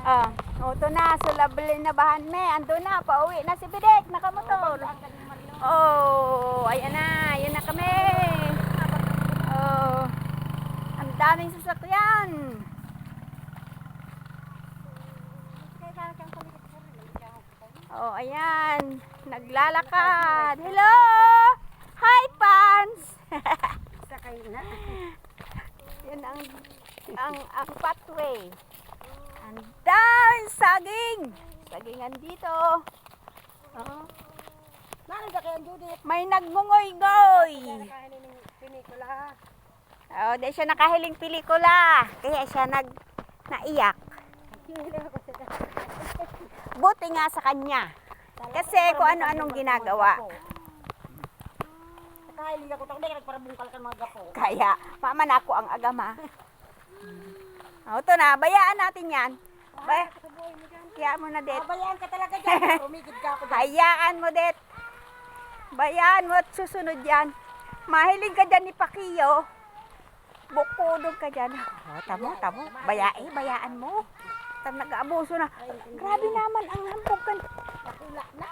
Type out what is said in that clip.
Ah, ito na, sulabli na bahan me. Ando na, pauwi na si Bidek, nakamotor. Oh, ayan na kami. Oh, ang daming sasakyan. Oh, ayan, naglalakad. Hello! Hi, Pans! Sakay na. Yun ang pathway. Ang daming saging. Sagingan dito. Oh. Narin ka kaya Judith. May nagmungoy-ngoy. Nakainin ng pinikula. Oh, di siya nakahiling pelikula. Kaya siya naiyak. Buti nga sa kanya. Kasi kung ano-anong ginagawa. Nakahiling ako. Takot na nagparabungkal ka mga gapo. Kaya, maman ako ang agama. Oh, ito na, bayaan natin yan. Hayaan mo na, Det. Bayaan ka talaga dyan. Rumigid ka ako dyan. Hayaan mo, Det. Bayaan mo at susunod yan. Mahiling ka dyan ni Pakiyo. Bukudog ka dyan. Oh, tamo. Bayaan mo. Nag-aabuso na. Grabe naman ang hambog ka. Nakula na.